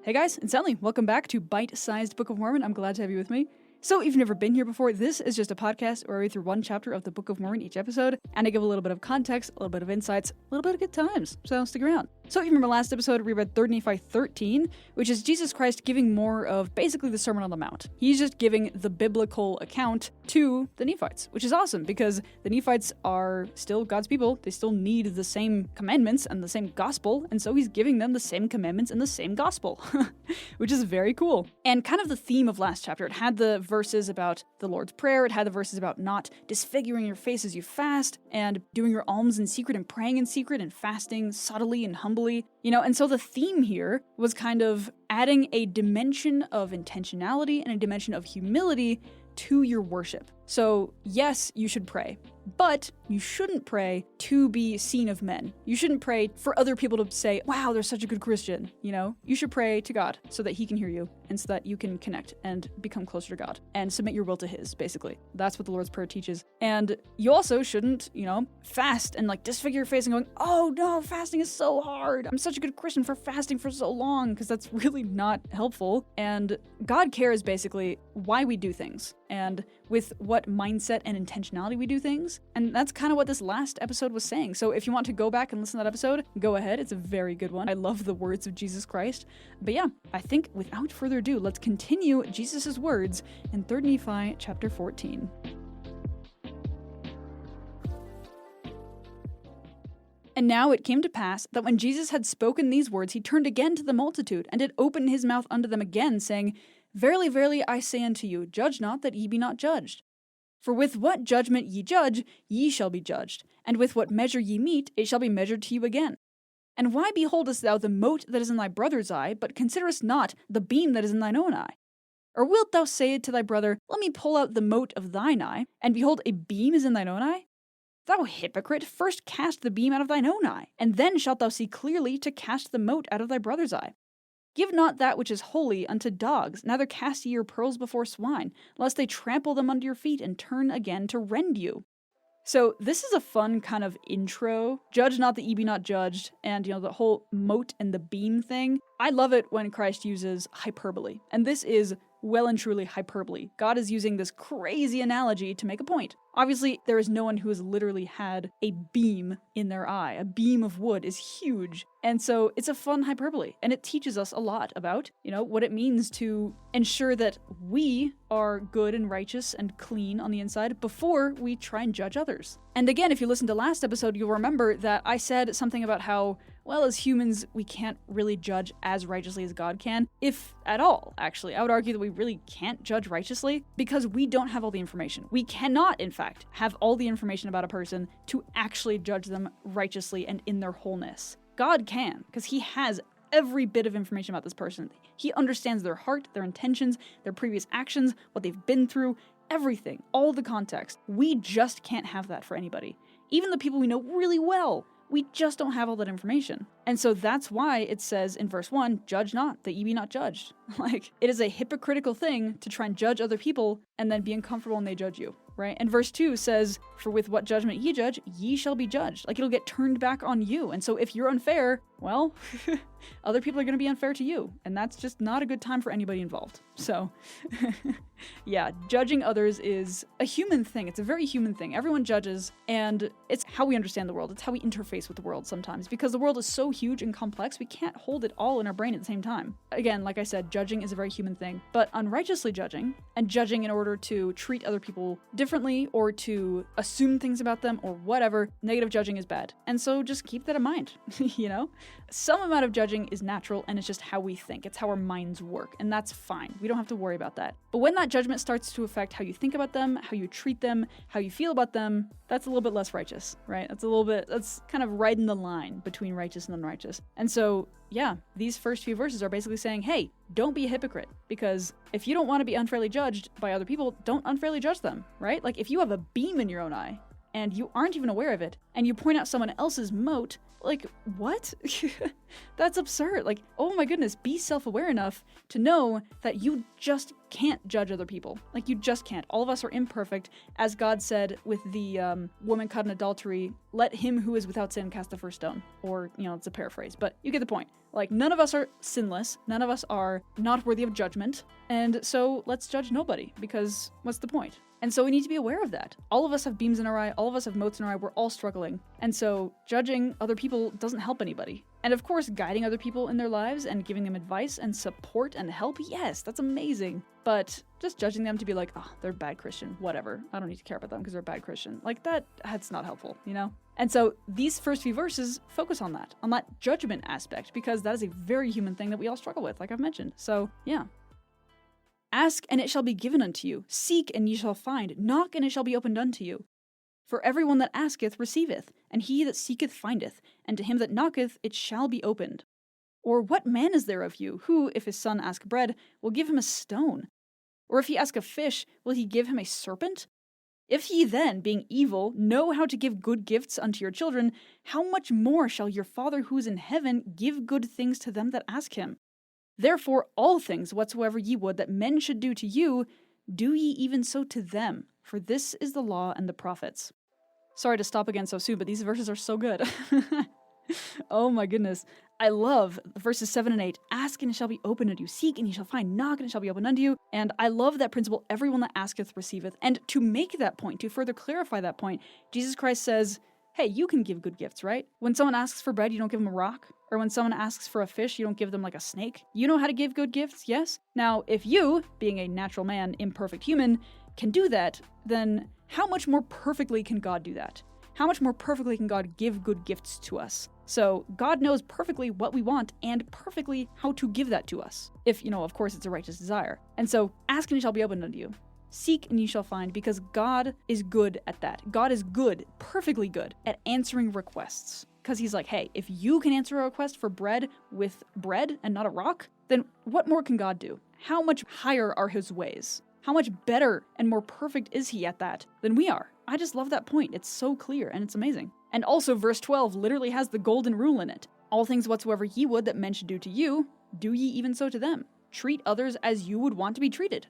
Hey guys, it's Emily. Welcome back to Bite-Sized Book of Mormon. I'm glad to have you with me. So if you've never been here before, this is just a podcast where I read through one chapter of the Book of Mormon each episode, and I give a little bit of context, a little bit of insights, a little bit of good times, so stick around. So if you remember last episode, we read 3 Nephi 13, which is Jesus Christ giving more of basically the Sermon on the Mount. He's just giving the biblical account to the Nephites, which is awesome because the Nephites are still God's people. They still need the same commandments and the same gospel, and so he's giving them the same commandments and the same gospel, which is very cool. And kind of the theme of last chapter, it had the verses about the Lord's Prayer, it had the verses about not disfiguring your face as you fast, and doing your alms in secret and praying in secret and fasting subtly and humbly, and so the theme here was kind of adding a dimension of intentionality and a dimension of humility to your worship. So yes, you should pray, but you shouldn't pray to be seen of men. You shouldn't pray for other people to say, wow, they're such a good Christian, You should pray to God so that he can hear you and so that you can connect and become closer to God and submit your will to his, basically. That's what the Lord's Prayer teaches. And you also shouldn't, fast and disfigure your face and going, oh no, fasting is so hard. I'm such a good Christian for fasting for so long, because that's really not helpful. And God cares basically why we do things and with what mindset and intentionality we do things. And that's kind of what this last episode was saying. So if you want to go back and listen to that episode, go ahead. It's a very good one. I love the words of Jesus Christ. But yeah, I think without further ado, let's continue Jesus' words in 3 Nephi chapter 14. And now it came to pass that when Jesus had spoken these words, he turned again to the multitude, and did open his mouth unto them again, saying, Verily, verily, I say unto you, judge not, that ye be not judged. For with what judgment ye judge, ye shall be judged, and with what measure ye mete, it shall be measured to you again. And why beholdest thou the mote that is in thy brother's eye, but considerest not the beam that is in thine own eye? Or wilt thou say to thy brother, Let me pull out the mote of thine eye, and behold, a beam is in thine own eye? Thou hypocrite, first cast the beam out of thine own eye, and then shalt thou see clearly to cast the mote out of thy brother's eye. Give not that which is holy unto dogs, neither cast ye your pearls before swine, lest they trample them under your feet and turn again to rend you. So this is a fun kind of intro. Judge not that ye be not judged, and the whole mote and the beam thing. I love it when Christ uses hyperbole, and this is well and truly hyperbole. God is using this crazy analogy to make a point. Obviously, there is no one who has literally had a beam in their eye. A beam of wood is huge. And so it's a fun hyperbole, and it teaches us a lot about, what it means to ensure that we are good and righteous and clean on the inside before we try and judge others. And again, if you listened to last episode, you'll remember that I said something about how, well, as humans, we can't really judge as righteously as God can, if at all, actually. I would argue that we really can't judge righteously because we don't have all the information. We cannot, in fact, have all the information about a person to actually judge them righteously and in their wholeness. God can, because he has every bit of information about this person. He understands their heart, their intentions, their previous actions, what they've been through, everything, all the context. We just can't have that for anybody. Even the people we know really well. We just don't have all that information. And so that's why it says in verse 1, judge not, that ye be not judged. It is a hypocritical thing to try and judge other people and then be uncomfortable when they judge you, right? And verse 2 says, for with what judgment ye judge, ye shall be judged. It'll get turned back on you. And so if you're unfair, well, other people are going to be unfair to you. And that's just not a good time for anybody involved. So, yeah, judging others is a human thing. It's a very human thing. Everyone judges, and it's how we understand the world. It's how we interface with the world sometimes, because the world is so huge and complex, we can't hold it all in our brain at the same time. Again, like I said, judging is a very human thing, but unrighteously judging, and judging in order to treat other people differently or to assume things about them or whatever, negative judging is bad. And so just keep that in mind, Some amount of judging is natural, and it's just how we think. It's how our minds work, and that's fine. We don't have to worry about that. But when that judgment starts to affect how you think about them, how you treat them, how you feel about them, that's a little bit less righteous, right? That's kind of right in the line between righteous and unrighteous. And so, yeah, these first few verses are basically saying, hey, don't be a hypocrite, because if you don't want to be unfairly judged by other people, don't unfairly judge them, right? If you have a beam in your own eye, and you aren't even aware of it, and you point out someone else's moat, like, what? That's absurd. Like, oh my goodness, be self-aware enough to know that you just can't judge other people. Like, you just can't. All of us are imperfect. As God said with the woman caught in adultery, let him who is without sin cast the first stone. Or, it's a paraphrase, but you get the point. Like, none of us are sinless. None of us are not worthy of judgment. And so let's judge nobody, because what's the point? And so we need to be aware of that. All of us have beams in our eye, all of us have motes in our eye, we're all struggling. And so judging other people doesn't help anybody. And of course, guiding other people in their lives and giving them advice and support and help, yes, that's amazing. But just judging them to be like, oh, they're a bad Christian, whatever. I don't need to care about them because they're a bad Christian. Like, that's not helpful, And so these first few verses focus on that judgment aspect, because that is a very human thing that we all struggle with, like I've mentioned. So, yeah. Ask, and it shall be given unto you. Seek, and ye shall find. Knock, and it shall be opened unto you. For everyone that asketh receiveth, and he that seeketh findeth, and to him that knocketh it shall be opened. Or what man is there of you, who, if his son ask bread, will give him a stone? Or if he ask a fish, will he give him a serpent? If ye then, being evil, know how to give good gifts unto your children, how much more shall your Father who is in heaven give good things to them that ask him? Therefore all things whatsoever ye would that men should do to you, do ye even so to them, for this is the law and the prophets. Sorry to stop again so soon, but these verses are so good. Oh my goodness. I love verses 7 and 8. Ask and it shall be opened unto you. Seek and ye shall find. Knock and it shall be opened unto you. And I love that principle, everyone that asketh receiveth. And to make that point, to further clarify that point, Jesus Christ says, hey, you can give good gifts, right? When someone asks for bread, you don't give them a rock. Or when someone asks for a fish, you don't give them like a snake. You know how to give good gifts, yes? Now, if you, being a natural man, imperfect human, can do that, then how much more perfectly can God do that? How much more perfectly can God give good gifts to us? So God knows perfectly what we want and perfectly how to give that to us. If, of course, it's a righteous desire. And so ask and it shall be opened unto you. Seek and ye shall find, because God is good at that. God is good, perfectly good, at answering requests. Because he's like, hey, if you can answer a request for bread with bread and not a rock, then what more can God do? How much higher are his ways? How much better and more perfect is he at that than we are? I just love that point. It's so clear and it's amazing. And also verse 12 literally has the golden rule in it. All things whatsoever ye would that men should do to you, do ye even so to them. Treat others as you would want to be treated.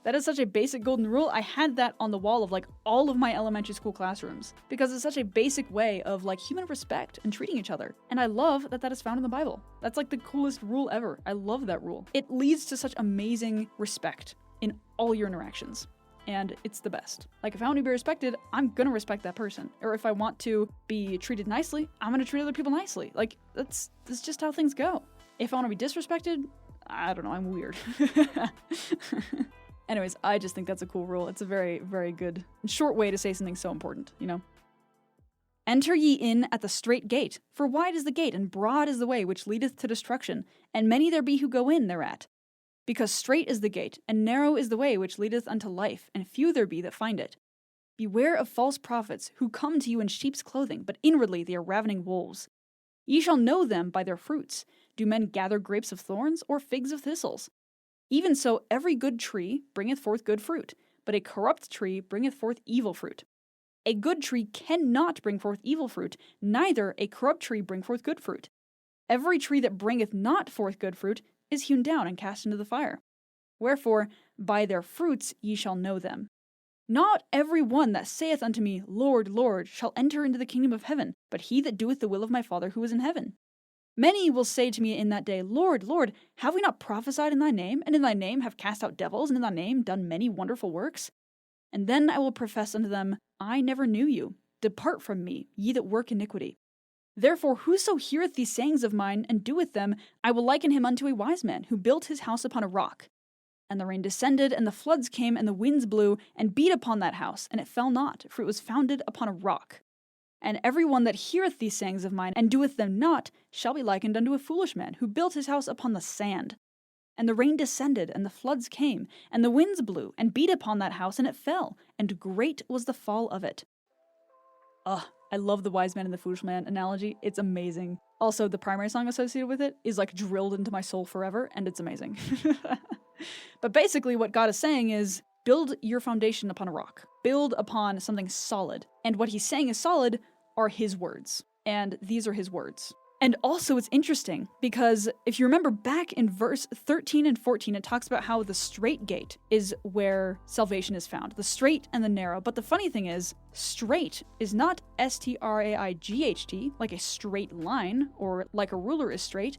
That is such a basic golden rule. I had that on the wall of all of my elementary school classrooms because it's such a basic way of human respect and treating each other. And I love that is found in the Bible. That's the coolest rule ever. I love that rule. It leads to such amazing respect in all your interactions. And it's the best. If I want to be respected, I'm gonna respect that person. Or if I want to be treated nicely, I'm gonna treat other people nicely. That's just how things go. If I want to be disrespected, I don't know, I'm weird. Anyways, I just think that's a cool rule. It's a very, very good, short way to say something so important, Enter ye in at the strait gate, for wide is the gate, and broad is the way which leadeth to destruction, and many there be who go in thereat. Because strait is the gate, and narrow is the way which leadeth unto life, and few there be that find it. Beware of false prophets, who come to you in sheep's clothing, but inwardly they are ravening wolves. Ye shall know them by their fruits. Do men gather grapes of thorns, or figs of thistles? Even so every good tree bringeth forth good fruit, but a corrupt tree bringeth forth evil fruit. A good tree cannot bring forth evil fruit, neither a corrupt tree bring forth good fruit. Every tree that bringeth not forth good fruit is hewn down and cast into the fire. Wherefore, by their fruits ye shall know them. Not every one that saith unto me, Lord, Lord, shall enter into the kingdom of heaven, but he that doeth the will of my Father who is in heaven. Many will say to me in that day, Lord, Lord, have we not prophesied in thy name, and in thy name have cast out devils, and in thy name done many wonderful works? And then I will profess unto them, I never knew you. Depart from me, ye that work iniquity. Therefore whoso heareth these sayings of mine, and doeth them, I will liken him unto a wise man, who built his house upon a rock. And the rain descended, and the floods came, and the winds blew, and beat upon that house, and it fell not, for it was founded upon a rock. And every one that heareth these sayings of mine, and doeth them not, shall be likened unto a foolish man, who built his house upon the sand. And the rain descended, and the floods came, and the winds blew, and beat upon that house, and it fell, and great was the fall of it. I love the wise man and the foolish man analogy. It's amazing. Also, the primary song associated with it is drilled into my soul forever, and it's amazing. But basically what God is saying is, build your foundation upon a rock. Build upon something solid. And what he's saying is solid are his words. And these are his words. And also it's interesting because if you remember back in verse 13 and 14, it talks about how the straight gate is where salvation is found, the straight and the narrow. But the funny thing is, straight is not S-T-R-A-I-G-H-T, like a straight line or like a ruler is straight,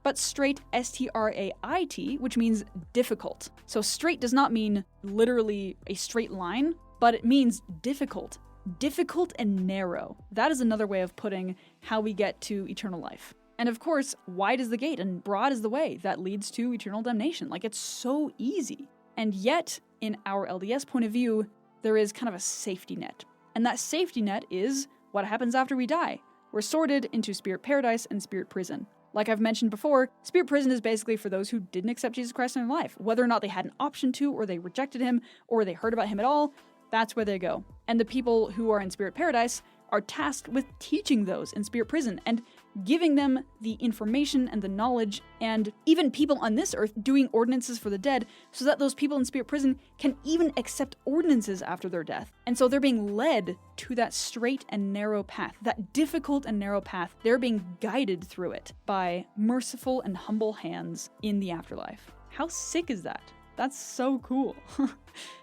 but straight S-T-R-A-I-T, which means difficult. So straight does not mean literally a straight line, but it means difficult. Difficult and narrow. That is another way of putting how we get to eternal life. And of course, wide is the gate and broad is the way that leads to eternal damnation. Like, it's so easy. And yet, in our LDS point of view, there is kind of a safety net. And that safety net is what happens after we die. We're sorted into spirit paradise and spirit prison. Like I've mentioned before, spirit prison is basically for those who didn't accept Jesus Christ in their life. Whether or not they had an option to, or they rejected him, or they heard about him at all, that's where they go. And the people who are in spirit paradise are tasked with teaching those in spirit prison and giving them the information and the knowledge, and even people on this earth doing ordinances for the dead so that those people in spirit prison can even accept ordinances after their death. And so they're being led to that straight and narrow path, that difficult and narrow path. They're being guided through it by merciful and humble hands in the afterlife. How sick is that? That's so cool.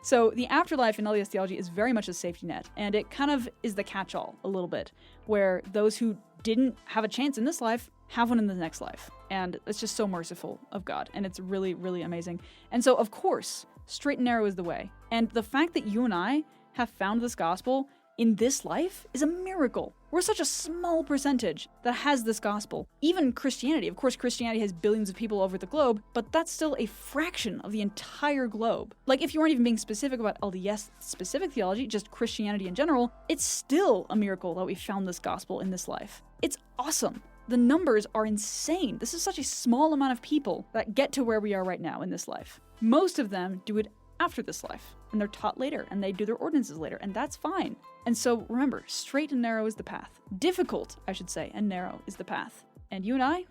So the afterlife in LDS theology is very much a safety net, and it kind of is the catch-all a little bit, where those who didn't have a chance in this life have one in the next life. And it's just so merciful of God, and it's really, really amazing. And so, of course, straight and narrow is the way. And the fact that you and I have found this gospel in this life is a miracle. We're such a small percentage that has this gospel. Even Christianity, of course, Christianity has billions of people over the globe, but that's still a fraction of the entire globe. Like, if you aren't even being specific about LDS specific theology, just Christianity in general, it's still a miracle that we found this gospel in this life. It's awesome. The numbers are insane. This is such a small amount of people that get to where we are right now in this life. Most of them do it after this life, and they're taught later, and they do their ordinances later, and that's fine. And so remember, straight and narrow is the path. Difficult, I should say, and narrow is the path. And you and I,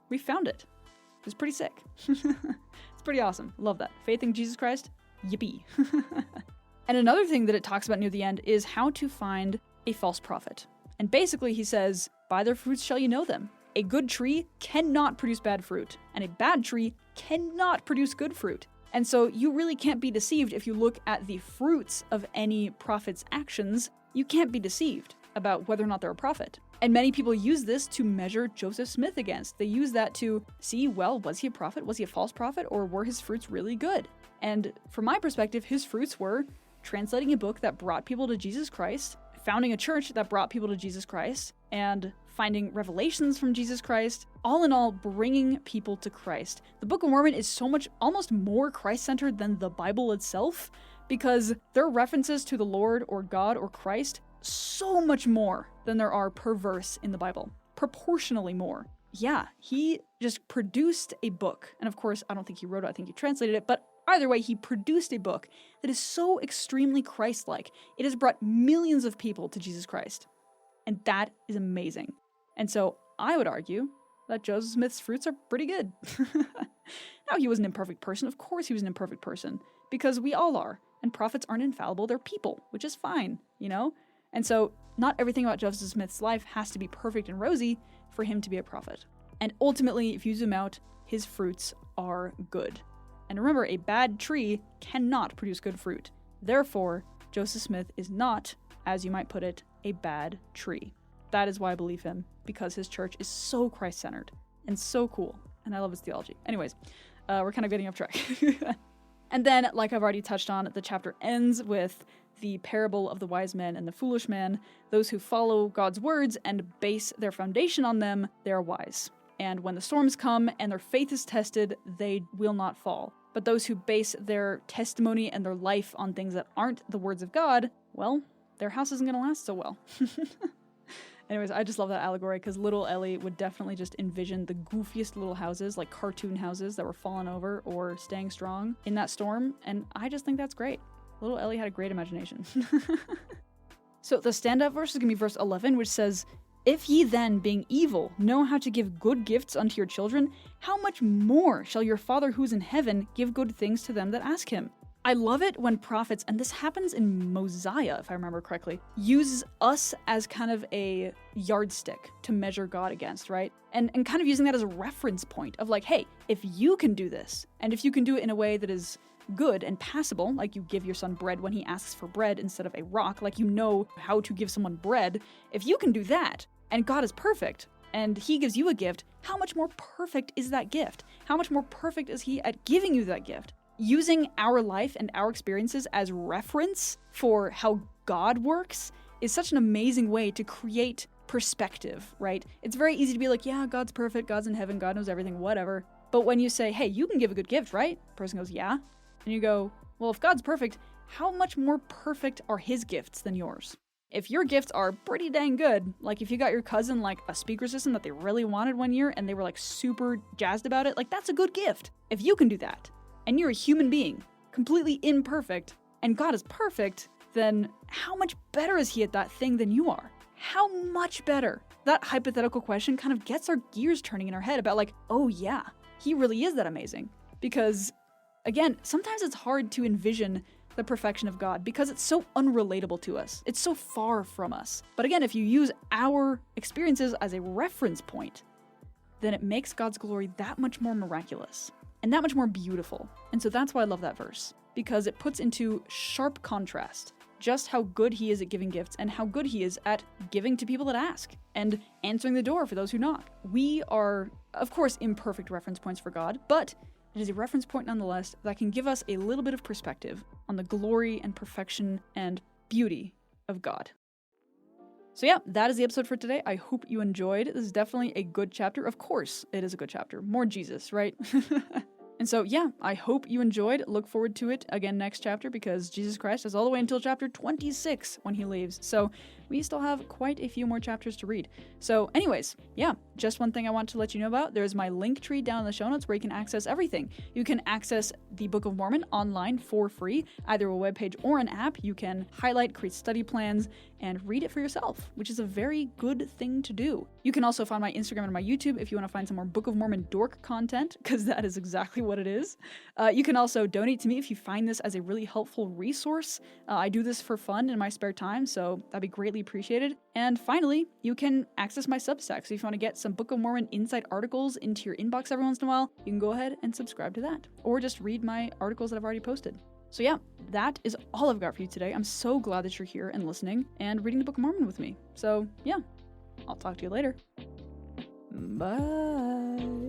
we found it. It was pretty sick. It's pretty awesome. Love that. Faith in Jesus Christ, yippee. And another thing that it talks about near the end is how to find a false prophet. And basically he says, by their fruits shall you know them. A good tree cannot produce bad fruit, and a bad tree cannot produce good fruit. And so you really can't be deceived if you look at the fruits of any prophet's actions. You can't be deceived about whether or not they're a prophet. And many people use this to measure Joseph Smith against. They use that to see, well, was he a prophet? Was he a false prophet? Or were his fruits really good? And from my perspective, his fruits were translating a book that brought people to Jesus Christ, founding a church that brought people to Jesus Christ, and finding revelations from Jesus Christ, all in all, bringing people to Christ. The Book of Mormon is so much, almost more Christ-centered than the Bible itself, because there are references to the Lord or God or Christ so much more than there are per verse in the Bible. Proportionally more. Yeah, he just produced a book. And of course, I don't think he wrote it, I think he translated it, but either way, he produced a book that is so extremely Christ-like. It has brought millions of people to Jesus Christ. And that is amazing. And so I would argue that Joseph Smith's fruits are pretty good. Now, he was an imperfect person. Of course he was an imperfect person, because we all are. And prophets aren't infallible. They're people, which is fine, you know? And so not everything about Joseph Smith's life has to be perfect and rosy for him to be a prophet. And ultimately, if you zoom out, his fruits are good. And remember, a bad tree cannot produce good fruit. Therefore, Joseph Smith is not, as you might put it, a bad tree. That is why I believe him, because his church is so Christ-centered and so cool, and I love his theology. Anyways, we're kind of getting off track. And then, like I've already touched on, the chapter ends with the parable of the wise man and the foolish man. Those who follow God's words and base their foundation on them, they are wise. And when the storms come and their faith is tested, they will not fall. But those who base their testimony and their life on things that aren't the words of God, well, their house isn't going to last so well. Anyways, I just love that allegory because little Ellie would definitely just envision the goofiest little houses, like cartoon houses that were falling over or staying strong in that storm, and I just think that's great. Little Ellie had a great imagination. So the standout verse is going to be verse 11, which says, "If ye then, being evil, know how to give good gifts unto your children, how much more shall your Father who is in heaven give good things to them that ask him?" I love it when prophets, and this happens in Mosiah, if I remember correctly, use us as kind of a yardstick to measure God against, right? And kind of using that as a reference point of like, hey, if you can do this, and if you can do it in a way that is good and passable, like you give your son bread when he asks for bread instead of a rock, like you know how to give someone bread, if you can do that, and God is perfect, and he gives you a gift, how much more perfect is that gift? How much more perfect is he at giving you that gift? Using our life and our experiences as reference for how God works is such an amazing way to create perspective, right? It's very easy to be like, yeah, God's perfect, God's in heaven, God knows everything, whatever. But when you say, hey, you can give a good gift, right? The person goes, yeah. And you go, well, if God's perfect, how much more perfect are his gifts than yours? If your gifts are pretty dang good, like if you got your cousin like a speaker system that they really wanted one year and they were like super jazzed about it, like that's a good gift. If you can do that, and you're a human being, completely imperfect, and God is perfect, then how much better is he at that thing than you are? How much better? That hypothetical question kind of gets our gears turning in our head about like, oh yeah, he really is that amazing. Because, again, sometimes it's hard to envision the perfection of God because it's so unrelatable to us. It's so far from us. But again, if you use our experiences as a reference point, then it makes God's glory that much more miraculous and that much more beautiful. And so that's why I love that verse, because it puts into sharp contrast just how good he is at giving gifts and how good he is at giving to people that ask and answering the door for those who knock. We are, of course, imperfect reference points for God, but it is a reference point nonetheless that can give us a little bit of perspective on the glory and perfection and beauty of God. So yeah, that is the episode for today. I hope you enjoyed. This is definitely a good chapter. Of course, it is a good chapter. More Jesus, right? And so yeah, I hope you enjoyed. Look forward to it again next chapter because Jesus Christ is all the way until chapter 26 when he leaves. So we still have quite a few more chapters to read. So anyways, yeah, just one thing I want to let you know about. There's my link tree down in the show notes where you can access everything. You can access the Book of Mormon online for free, either a webpage or an app. You can highlight, create study plans, and read it for yourself, which is a very good thing to do. You can also find my Instagram and my YouTube if you want to find some more Book of Mormon dork content, because that is exactly what it is. You can also donate to me if you find this as a really helpful resource. I do this for fun in my spare time, so that'd be greatly appreciated. And finally, you can access my Substack. So if you want to get some Book of Mormon insight articles into your inbox every once in a while, you can go ahead and subscribe to that, or just read my articles that I've already posted. So yeah, that is all I've got for you today. I'm so glad that you're here and listening and reading the Book of Mormon with me. So yeah, I'll talk to you later. Bye.